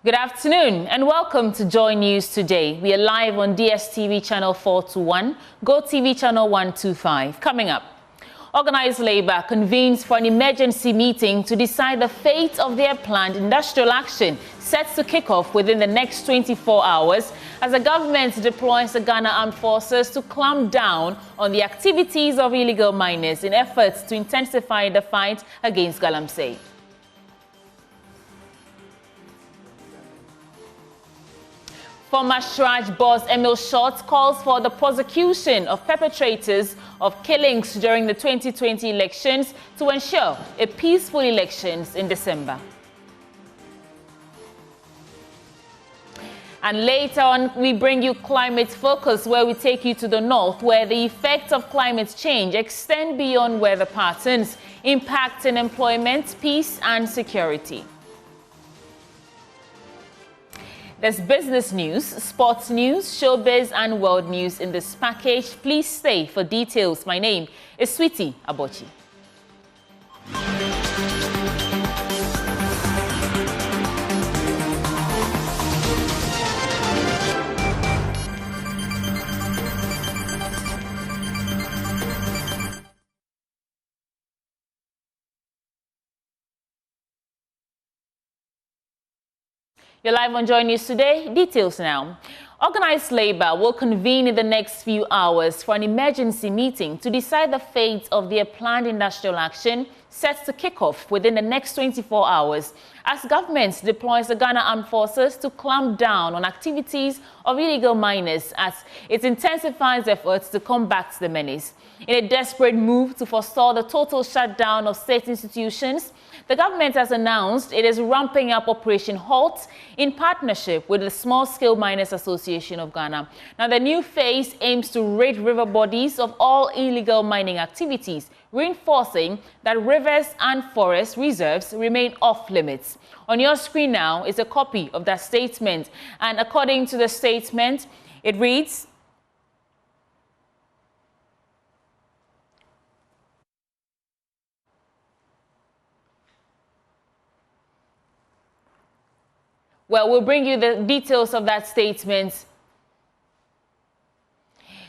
Good afternoon and welcome to Joy News Today. We are live on DSTV channel 421, GoTV channel 125. Coming up, Organized Labour convenes for an emergency meeting to decide the fate of their planned industrial action set to kick off within the next 24 hours as the government deploys the Ghana Armed Forces to clamp down on the activities of illegal miners in efforts to intensify the fight against Galamsey. Former Shraj boss Emil Short calls for the prosecution of perpetrators of killings during the 2020 elections to ensure a peaceful elections in December. And later on, we bring you Climate Focus, where we take you to the north, where the effects of climate change extend beyond weather patterns, impacting employment, peace and security. There's business news, sports news, showbiz and world news in this package. Please stay for details. My name is Sweetie Abochi. You're live on Joy News Today. Details now. Organized Labour will convene in the next few hours for an emergency meeting to decide the fate of their planned industrial action set to kick off within the next 24 hours as government deploys the Ghana Armed Forces to clamp down on activities of illegal miners as it intensifies efforts to combat the menace. In a desperate move to forestall the total shutdown of state institutions, the government has announced it is ramping up Operation Halt in partnership with the Small-Scale Miners Association of Ghana. Now, the new phase aims to rid river bodies of all illegal mining activities, reinforcing that rivers and forest reserves remain off limits. On your screen now is a copy of that statement, and according to the statement, it reads, well, we'll bring you the details of that statement.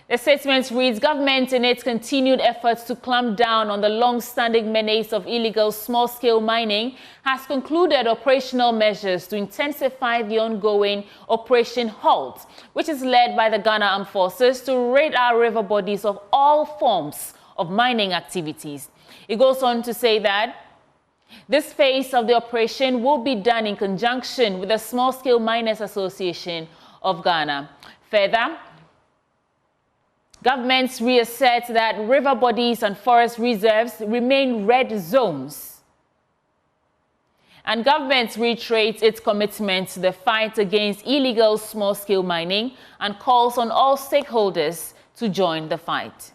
The statement reads, government in its continued efforts to clamp down on the long-standing menace of illegal small-scale mining has concluded operational measures to intensify the ongoing Operation Halt, which is led by the Ghana Armed Forces to rid our river bodies of all forms of mining activities. It goes on to say that this phase of the operation will be done in conjunction with the Small-Scale Miners Association of Ghana. Further, governments reassert that river bodies and forest reserves remain red zones. And government reiterates its commitment to the fight against illegal small-scale mining and calls on all stakeholders to join the fight.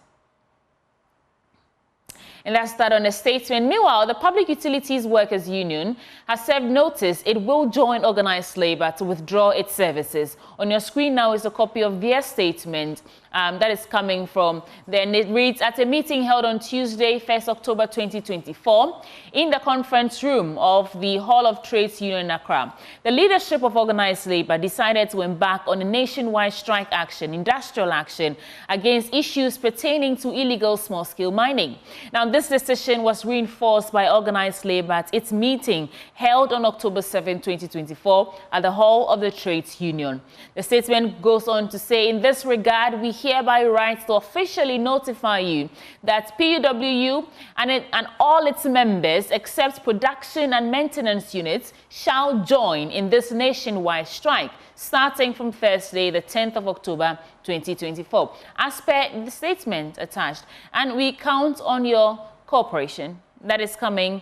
And that's that on a statement. Meanwhile, the Public Utilities Workers Union has served notice it will join Organized Labour to withdraw its services. On your screen now is a copy of their statement that is coming from them. It reads, at a meeting held on Tuesday, 1st October 2024, in the conference room of the Hall of Trades Union in Accra, the leadership of Organized Labour decided to embark on a nationwide strike action, industrial action, against issues pertaining to illegal small-scale mining. Now, this decision was reinforced by Organized Labour at its meeting held on October 7, 2024 at the Hall of the Trades Union. The statement goes on to say, in this regard, we hereby write to officially notify you that PUWU and all its members, except production and maintenance units, shall join in this nationwide strike starting from Thursday, the 10th of October, 2024, as per the statement attached. And we count on your cooperation. That is coming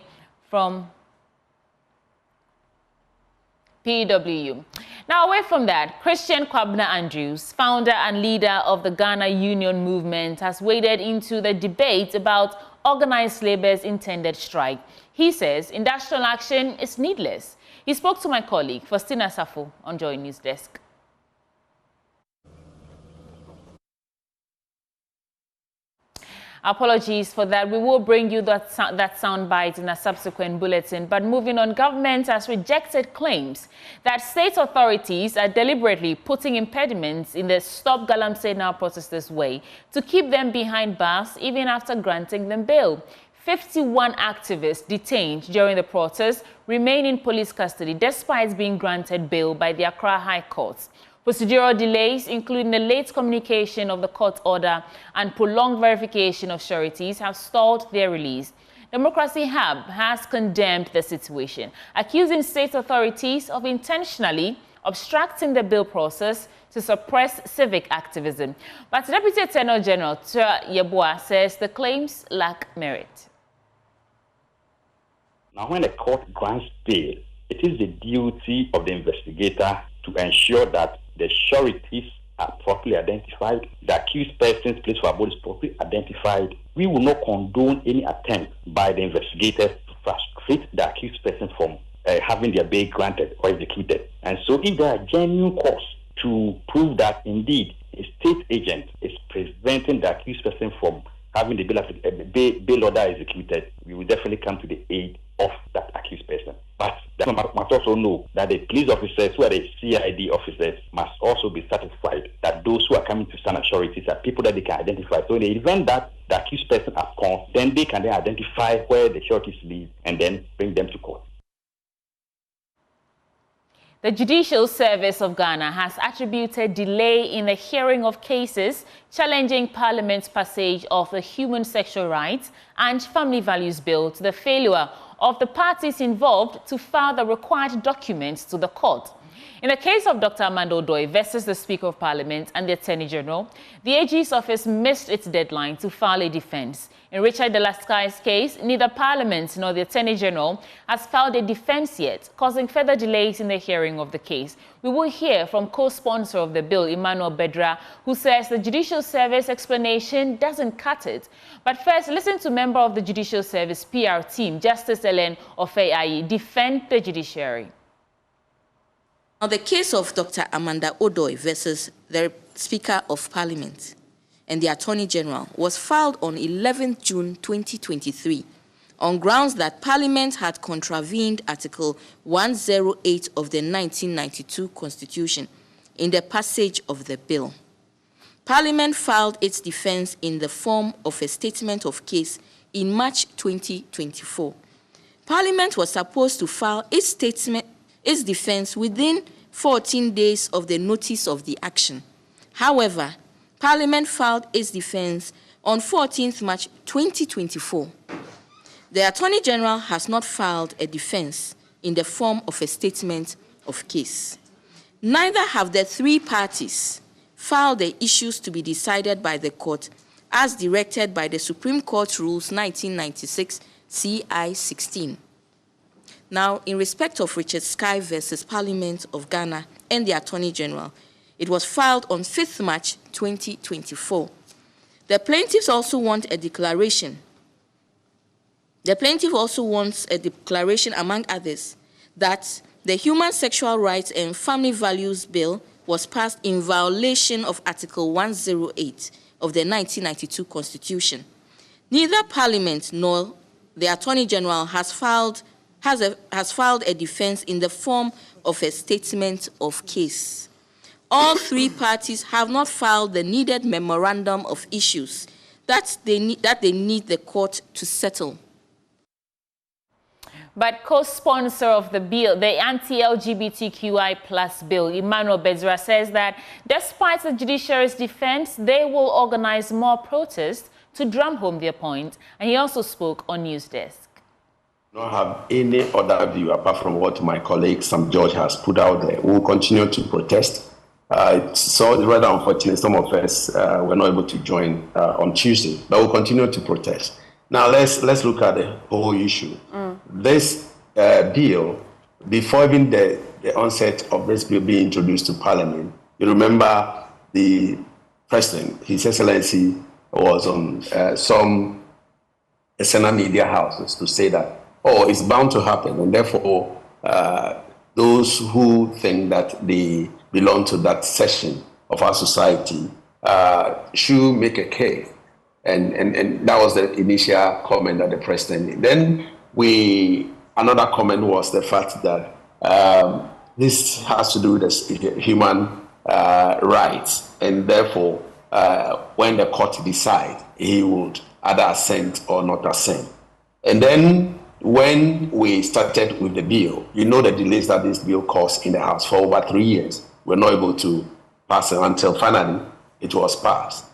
from PWU. Now, away from that, Kwabena Andrews, founder and leader of the Ghana Union Movement, has waded into the debate about Organized Labour's intended strike. He says industrial action is needless. He spoke to my colleague, Faustina Safo, on Joy News Desk. Apologies for that. We will bring you that sound bite in a subsequent bulletin. But moving on, government has rejected claims that state authorities are deliberately putting impediments in the Stop Galamsey Now protesters' way to keep them behind bars even after granting them bail. 51 activists detained during the protest remain in police custody despite being granted bail by the Accra High Court. Procedural delays, including the late communication of the court order and prolonged verification of sureties, have stalled their release. Democracy Hub has condemned the situation, accusing state authorities of intentionally obstructing the bail process to suppress civic activism. But Deputy Attorney General Tua Yeboah says the claims lack merit. Now, when a court grants bail, it is the duty of the investigator to ensure that the sureties are properly identified, the accused person's place for abode is properly identified. We will not condone any attempt by the investigators to frustrate the accused person from having their bail granted or executed. And so if there are genuine cause to prove that indeed a state agent is preventing the accused person from having the bail order executed, we will definitely come to the aid of that accused person. But they must also know that the police officers who are the CID officers must also be satisfied that those who are coming to stand as sureties are people that they can identify. So in the event that the accused person are caught, then they can then identify where the sureties live and then bring them to court. The Judicial Service of Ghana has attributed delay in the hearing of cases challenging Parliament's passage of the Human Sexual Rights and Family Values Bill to the failure of the parties involved to file the required documents to the court. In the case of Dr. Amanda Odoi versus the Speaker of Parliament and the Attorney General, the AG's office missed its deadline to file a defense. In Richard Delaskai's case, neither Parliament nor the Attorney General has filed a defense yet, causing further delays in the hearing of the case. We will hear from co-sponsor of the bill, Emmanuel Bedra, who says the Judicial Service explanation doesn't cut it. But first, listen to member of the Judicial Service PR team, Justice Ellen Ofei-Ayi, defend the judiciary. Now, the case of Dr. Amanda Odoi versus the Speaker of Parliament and the Attorney General was filed on 11 June 2023 on grounds that Parliament had contravened Article 108 of the 1992 Constitution in the passage of the bill. Parliament filed its defense in the form of a statement of case in March 2024. Parliament was supposed to file its defense within 14 days of the notice of the action. However, Parliament filed its defense on 14th March 2024. The Attorney General has not filed a defense in the form of a statement of case. Neither have the three parties filed the issues to be decided by the court as directed by the Supreme Court Rules 1996 CI 16. Now, in respect of Richard Sky versus Parliament of Ghana and the Attorney General, it was filed on 5th March 2024. The plaintiffs also want a declaration. The plaintiff also wants a declaration, among others, that the Human Sexual Rights and Family Values Bill was passed in violation of Article 108 of the 1992 Constitution. Neither Parliament nor the Attorney General has filed a defense in the form of a statement of case. All three parties have not filed the needed memorandum of issues that they need the court to settle. But co-sponsor of the bill, the anti-LGBTQI+ bill, Emmanuel Bedra, says that despite the judiciary's defense, they will organize more protests to drum home their point. And he also spoke on News Desk. I don't have any other view apart from what my colleague Sam George has put out there. We will continue to protest. It's so rather unfortunate some of us were not able to join on Tuesday, but we'll continue to protest. Now let's look at the whole issue. This bill, before even the onset of this bill being introduced to Parliament, you remember the President, His Excellency, was on some external media houses to say that, oh, it's bound to happen, and therefore those who think that they belong to that section of our society should make a case And that was the initial comment that the president made. Then another comment was the fact that this has to do with human rights, and therefore, when the court decides, he would either assent or not assent. And then when we started with the bill, you know the delays that this bill caused in the House for over 3 years. We're not able to pass it until finally it was passed.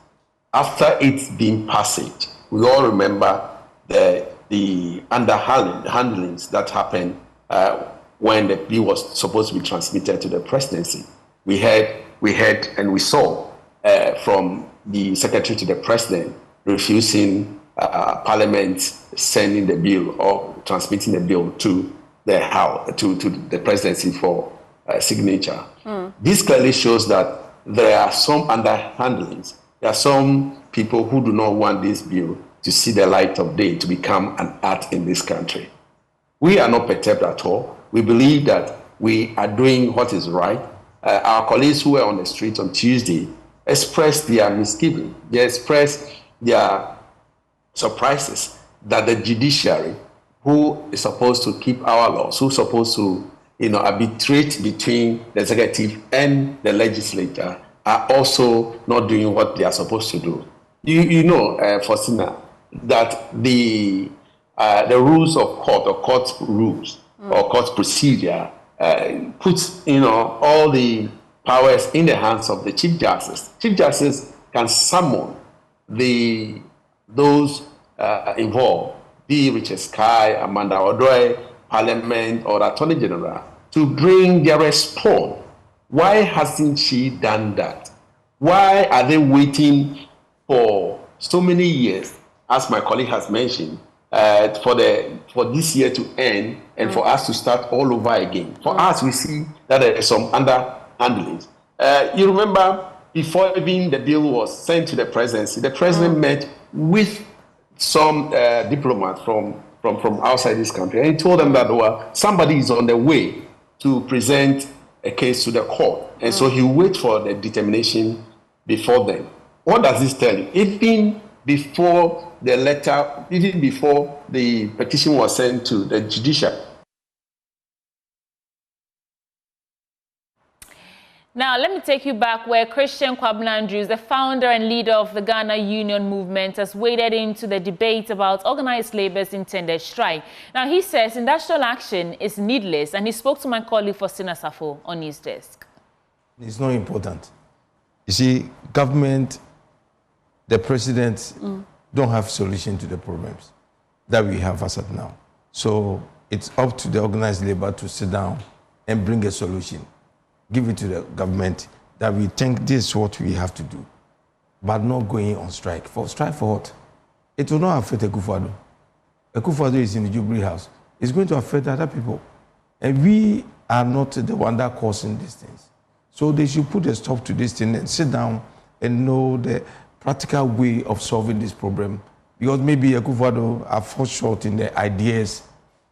After it's been passed, we all remember the underhandlings that happened when the bill was supposed to be transmitted to the presidency. We heard and we saw from the secretary to the president refusing Parliament sending the bill or transmitting the bill to the House, to the presidency for signature. This clearly shows that there are some underhandlings. There are some people who do not want this bill to see the light of day, to become an act in this country. We are not perturbed at all. We believe that we are doing what is right. Our colleagues who were on the street on Tuesday expressed their misgiving. They expressed their surprises that the judiciary, who is supposed to keep our laws, who is supposed to arbitrate between the executive and the legislature, are also not doing what they are supposed to do. You know, Faustina, that the rules of court or court rules or court procedure puts all the powers in the hands of the Chief Justice. Chief Justice can summon those involved, be Richard Sky, Amanda Odoi, Parliament, or the Attorney General, to bring their response. Why hasn't she done that? Why are they waiting for so many years, as my colleague has mentioned, for this year to end and for us to start all over again? For us, we see that there is some underhandlings. You remember, before even the bill was sent to the presidency, the president met with some diplomats from outside this country, and he told them that somebody is on the way to present a case to the court, and so he wait for the determination before then. What does this tell you? Even before the letter, even before the petition was sent to the judiciary. Now, let me take you back where Christian Kwabena Andrews, the founder and leader of the Ghana Union Movement, has waded into the debate about organized labor's intended strike. Now, he says industrial action is needless, and he spoke to my colleague Faustina Safo on his desk. It's not important. You see, government, the president don't have solution to the problems that we have as of now. So it's up to the organized labor to sit down and bring a solution. Give it to the government that we think this is what we have to do, but not going on strike. For strike for what? It will not affect Akufo-Addo. Akufo-Addo is in the Jubilee House. It's going to affect other people. And we are not the one that causing these things. So they should put a stop to this thing and sit down and know the practical way of solving this problem. Because maybe Akufo-Addo are fall short in the ideas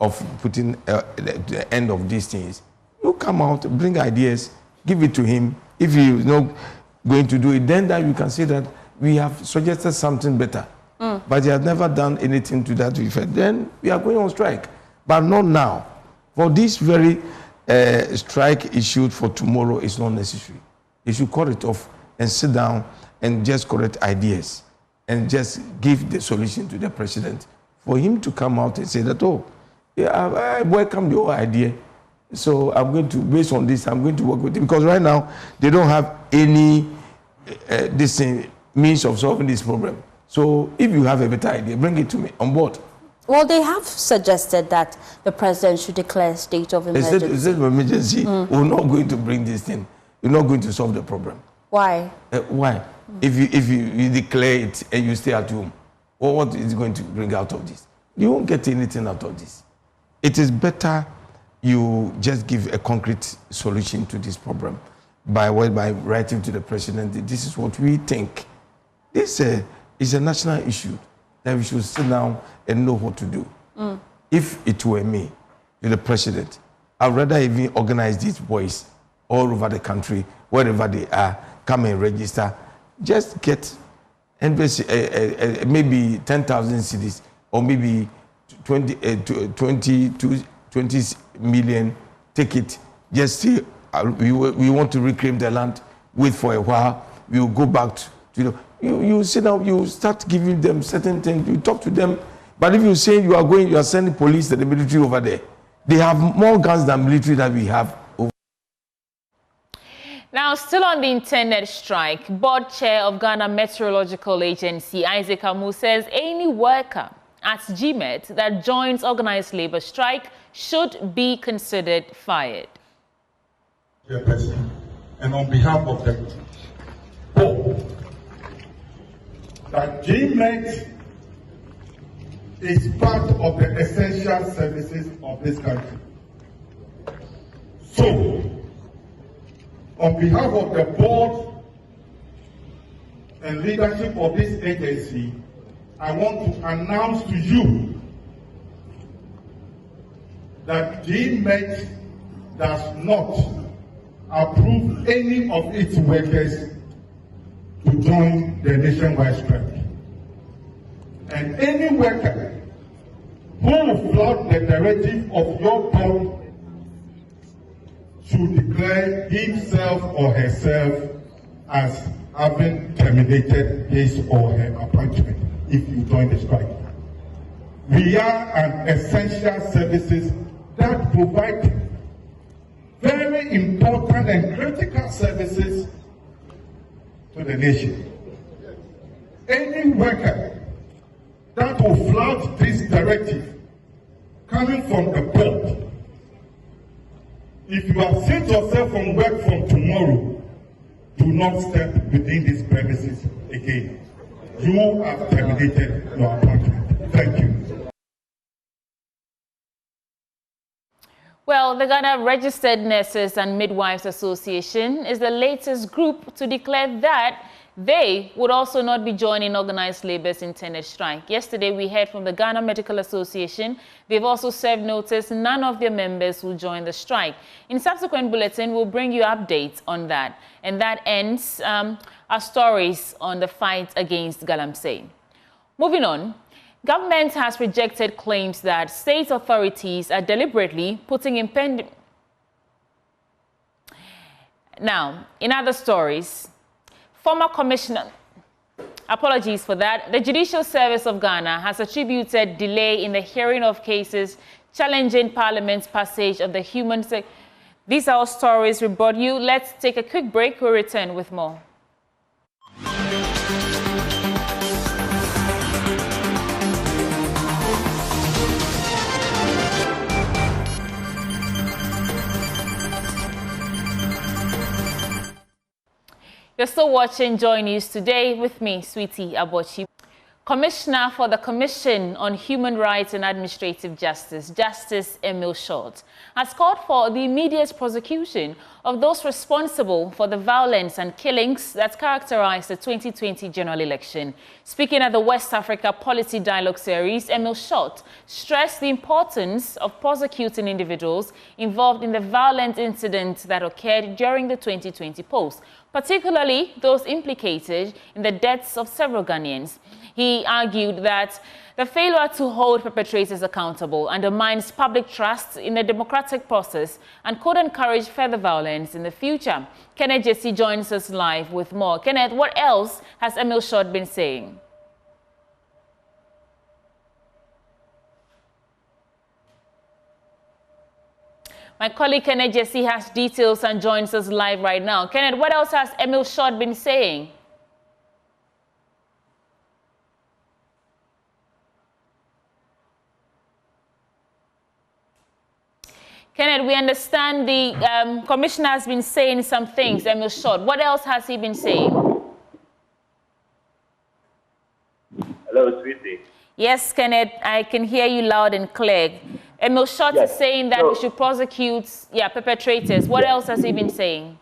of putting the end of these things. You come out, bring ideas, give it to him. If he is not going to do it, then that you can say that we have suggested something better. But he has never done anything to that effect. Then we are going on strike. But not now. For this very strike issued for tomorrow is not necessary. You should cut it off and sit down and just correct ideas and just give the solution to the president. For him to come out and say that, oh, yeah, I welcome the whole idea. So I'm going to, based on this, I'm going to work with it. Because right now, they don't have any means of solving this problem. So if you have a better idea, bring it to me on board. Well, they have suggested that the president should declare a state of emergency. A state of emergency. We're not going to bring this thing. You're not going to solve the problem. Why? Why? If you declare it and you stay at home, well, what is going to bring out of this? You won't get anything out of this. It is better you just give a concrete solution to this problem by writing to the president. This is what we think. This is a national issue that we should sit down and know what to do. If it were me, the president, I'd rather even organize these boys all over the country, wherever they are, come and register. Just get maybe 10,000 cities or maybe 20 million, take it. Just say, we want to reclaim the land, wait for a while, we will go back to, you sit down, you start giving them certain things, you talk to them. But if you say you are sending police and the military over there, they have more guns than military that we have over. Now, still on the internet strike, board chair of Ghana Meteorological Agency, Isaac Amu, says any worker at GMET that joins organized labor strike should be considered fired. And on behalf of the board, that GMET is part of the essential services of this country. So, on behalf of the board and leadership of this agency, I want to announce to you that GMET does not approve any of its workers to join the nationwide strike. And any worker who will flout the directive of your board should declare himself or herself as having terminated his or her appointment if you join the strike. We are an essential services that provide very important and critical services to the nation. Any worker that will flout this directive coming from the board, if you have sent yourself from work from tomorrow, do not step within these premises again. You have terminated your appointment. Thank you. Well, the Ghana Registered Nurses and Midwives Association is the latest group to declare that they would also not be joining organized labor's internet strike. Yesterday, we heard from the Ghana Medical Association. They've also served notice none of their members will join the strike. In subsequent bulletin, we'll bring you updates on that. And that ends our stories on the fight against Galamsey. Moving on. Government has rejected claims that state authorities are deliberately putting impending... Now, in other stories, former commissioner... Apologies for that. The Judicial Service of Ghana has attributed delay in the hearing of cases challenging Parliament's passage of the human... These are all stories we brought you. Let's take a quick break. We'll return with more. You're still watching Joy News Today with me, Sweetie Abochi. Commissioner for the Commission on Human Rights and Administrative Justice, Justice Emil Short, has called for the immediate prosecution of those responsible for the violence and killings that characterized the 2020 general election. Speaking at the West Africa Policy Dialogue Series, Emil Short stressed the importance of prosecuting individuals involved in the violent incidents that occurred during the 2020 polls, particularly those implicated in the deaths of several Ghanaians. He argued that the failure to hold perpetrators accountable undermines public trust in the democratic process and could encourage further violence in the future. Kenneth Jesse joins us live with more. Kenneth, what else has Emil Short been saying? My colleague Kenneth Jesse has details and joins us live right now. Kenneth, what else has Emil Short been saying? Kenneth, we understand the commissioner has been saying some things, Emil Short. What else has he been saying? Hello, Sweetie. Yes, Kenneth, I can hear you loud and clear. Emil Short is saying that we should prosecute perpetrators. What else has he been saying?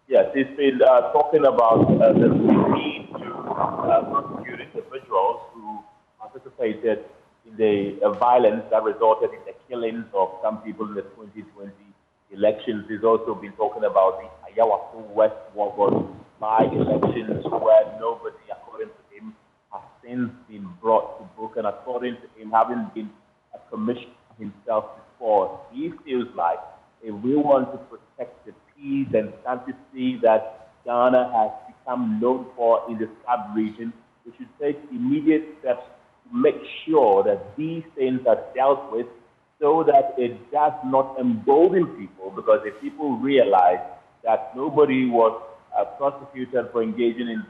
Yes, he's been talking about the need to prosecute individuals who participated in the violence that resulted in the killings of some people in the 2020 elections. He's also been talking about the Ayawaso West Wargon by-elections where nobody, according to since been brought to book, and according to him, having been a commissioner himself before, he feels like if we want to protect the peace and sanctity that Ghana has become known for in the SAB region, we should take immediate steps to make sure that these things are dealt with so that it does not embolden people, because if people realize that nobody was prosecuted for engaging in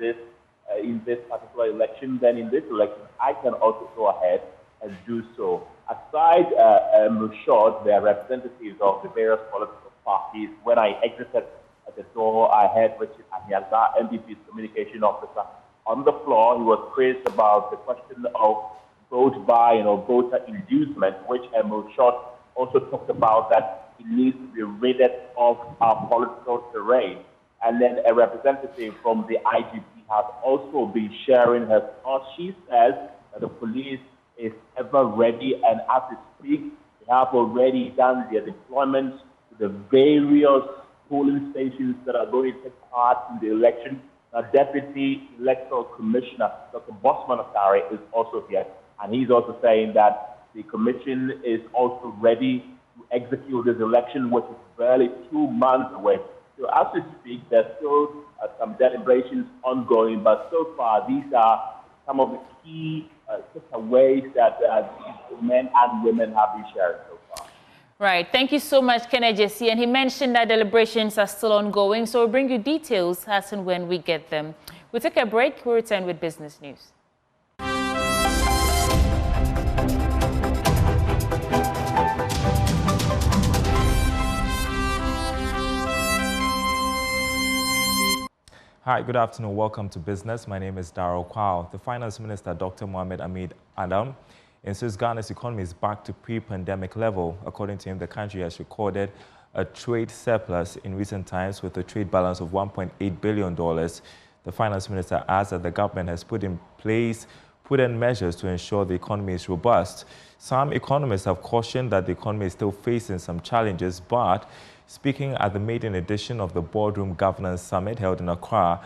this particular election, then in this election, I can also go ahead and do so. Aside short, there are representatives of the various political parties. When I exited at the door, I heard Richard Anyaza, MPP's communication officer, on the floor. He was praised about the question of vote buying or voter inducement, which Short also talked about that it needs to be raided off our political terrain. And then a representative from the IGP has also been sharing her thoughts. She says that the police is ever ready, and as we speak, they have already done their deployment to the various polling stations that are going to take part in the election. Now, Deputy Electoral Commissioner Dr. Bosman Atari is also here, and he's also saying that the commission is also ready to execute this election, which is barely 2 months away. So as we speak, there's still some deliberations ongoing, but so far these are some of the key ways that men and women have been sharing so far. Right. Thank you so much, Kennedy Jesse. And he mentioned that deliberations are still ongoing, so we'll bring you details as and when we get them. We'll take a break. We'll return with business news. Hi, good afternoon. Welcome to Business. My name is Darrell Kwao. The Finance Minister, Dr. Mohamed Ahmed Adam, insists Ghana's economy is back to pre-pandemic level. According to him, the country has recorded a trade surplus in recent times with a trade balance of $1.8 billion. The Finance Minister adds that the government has put in place prudent measures to ensure the economy is robust. Some economists have cautioned that the economy is still facing some challenges, but speaking at the maiden edition of the Boardroom Governance Summit held in Accra,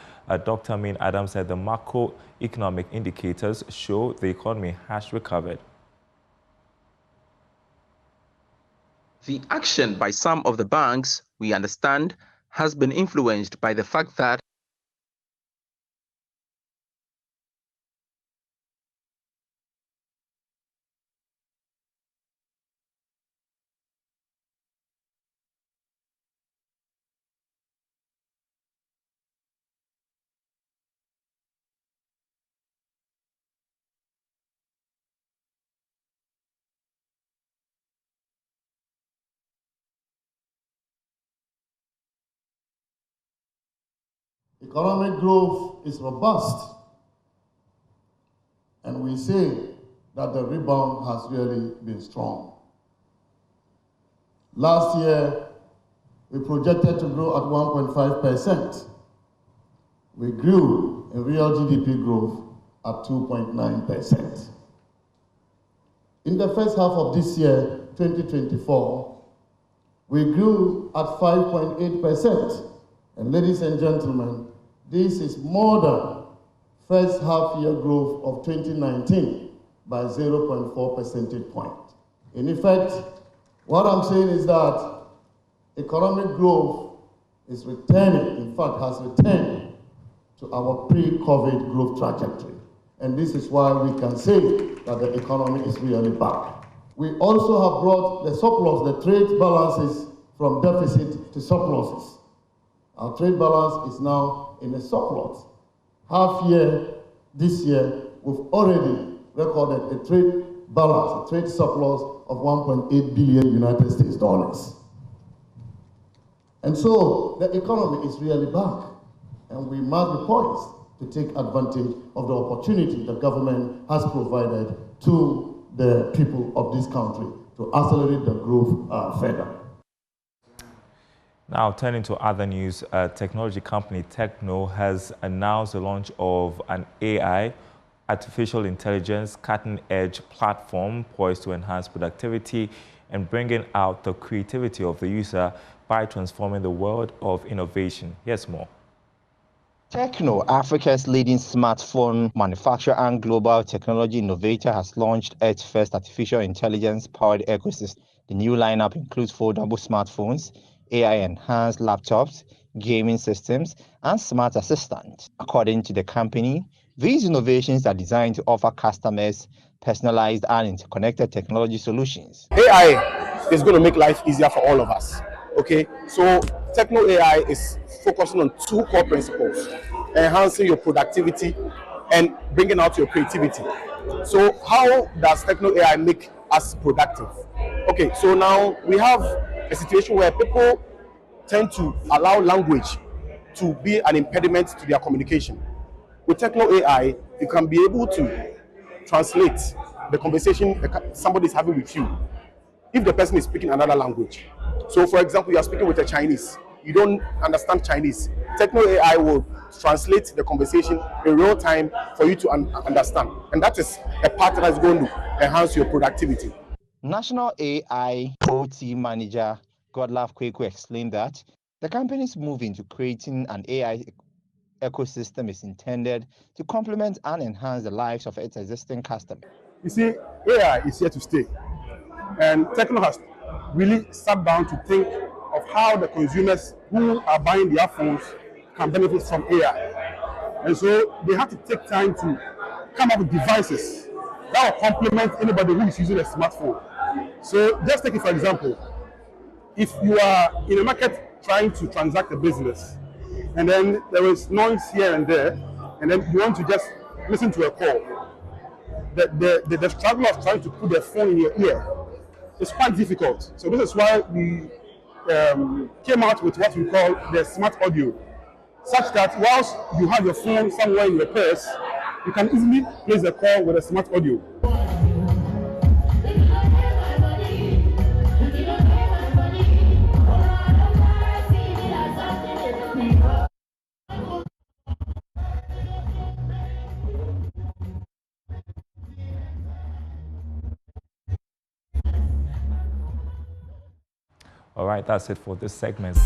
Dr. Amin Adam said the macroeconomic indicators show the economy has recovered. The action by some of the banks, we understand, has been influenced by the fact that economic growth is robust, and we say that the rebound has really been strong. Last year, we projected to grow at 1.5%. We grew in real GDP growth at 2.9%. In the first half of this year, 2024, we grew at 5.8%. And ladies and gentlemen, this is more than first half year growth of 2019 by 0.4 percentage point. In effect, what I'm saying is that economic growth is returning, in fact, has returned to our pre-COVID growth trajectory. And this is why we can say that the economy is really back. We also have brought the surplus, the trade balances from deficit to surpluses. Our trade balance is now in a surplus. Half year, this year, we've already recorded a trade balance, a trade surplus of $1.8 billion United States dollars. And so the economy is really back, and we must be poised to take advantage of the opportunity the government has provided to the people of this country to accelerate the growth further. Now, turning to other news, technology company Techno has announced the launch of an AI, artificial intelligence, cutting-edge platform poised to enhance productivity and bringing out the creativity of the user by transforming the world of innovation. Here's more. Techno, Africa's leading smartphone manufacturer and global technology innovator, has launched its first artificial intelligence-powered ecosystem. The new lineup includes foldable smartphones, AI-enhanced laptops, gaming systems, and smart assistants. According to the company, these innovations are designed to offer customers personalized and interconnected technology solutions. AI is going to make life easier for all of us. Okay, so Techno AI is focusing on two core principles: enhancing your productivity and bringing out your creativity. So how does Techno AI make us productive? Okay, so now we have a situation where people tend to allow language to be an impediment to their communication. With Techno AI, you can be able to translate the conversation somebody is having with you if the person is speaking another language. So for example, you are speaking with a Chinese, you don't understand Chinese. Techno AI will translate the conversation in real time for you to understand. And that is a part that is going to enhance your productivity. National AI OT manager Godlove Kweku explained that the company's move into creating an AI ecosystem is intended to complement and enhance the lives of its existing customers. You see, AI is here to stay. And Techno has really sat down to think of how the consumers who are buying their phones can benefit from AI. And so they have to take time to come up with devices that will complement anybody who is using a smartphone. So just take it for example, if you are in a market trying to transact a business, and then there is noise here and there, and then you want to just listen to a call, the struggle of trying to put the phone in your ear is quite difficult. So this is why we came out with what we call the smart audio, such that whilst you have your phone somewhere in your purse, you can easily place the call with a smart audio. All right, that's it for this segment.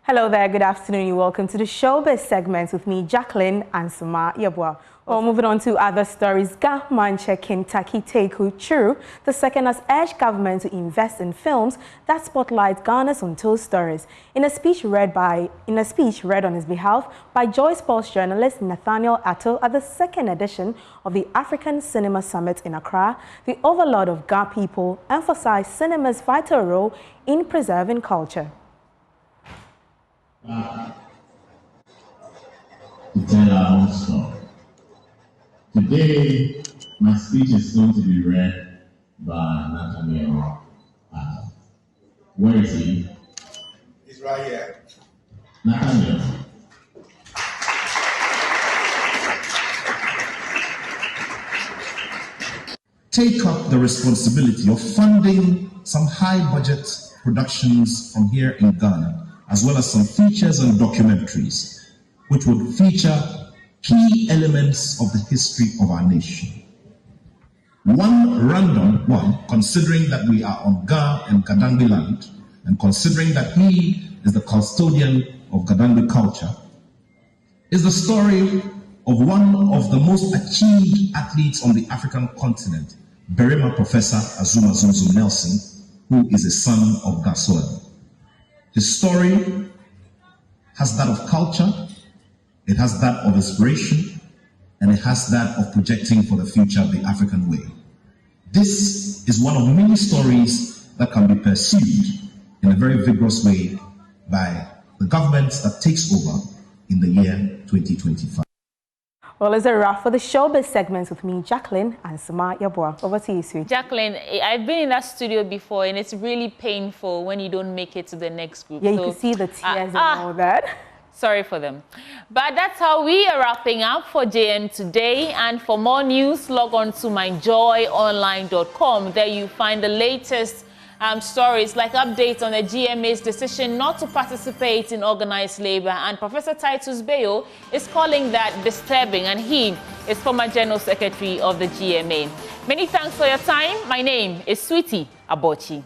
Hello there, good afternoon. Welcome to the Showbiz segment with me, Jacqueline and Suma Yabwa. Well, moving on to other stories, Manche Kentucky Teku Churu II has urged government to invest in films that spotlight Ghana's untold stories. In a speech read on his behalf by Joy Sports journalist Nathaniel Atto at the second edition of the African Cinema Summit in Accra, the overlord of Ga people emphasized cinema's vital role in preserving culture. To tell our own story. Today, my speech is going to be read by Nathaniel Atto. Where is he? He's right here. Nathaniel. Take up the responsibility of funding some high-budget productions from here in Ghana, as well as some features and documentaries, which would feature key elements of the history of our nation. One random one, considering that we are on Ga and Gadangbi land, and considering that he is the custodian of Gadangbi culture, is the story of one of the most achieved athletes on the African continent, Berima Professor Azuma Zunzu Nelson, who is a son of Ga soil. His story has that of culture, it has that of inspiration, and it has that of projecting for the future of the African way. This is one of many stories that can be pursued in a very vigorous way by the government that takes over in the year 2025. Well, it's a wrap for the Showbiz segments with me, Jacqueline and Suma Yabwa. Over to you, sweet. Jacqueline, I've been in that studio before, and it's really painful when you don't make it to the next group. Yeah, you can see the tears and all that. Sorry for them. But that's how we are wrapping up for JN Today. And for more news, log on to myjoyonline.com. There you find the latest stories like updates on the GMA's decision not to participate in organized labor, and Professor Titus Bayo is calling that disturbing, and he is former General Secretary of the GMA. Many thanks for your time. My name is Sweetie Abochi.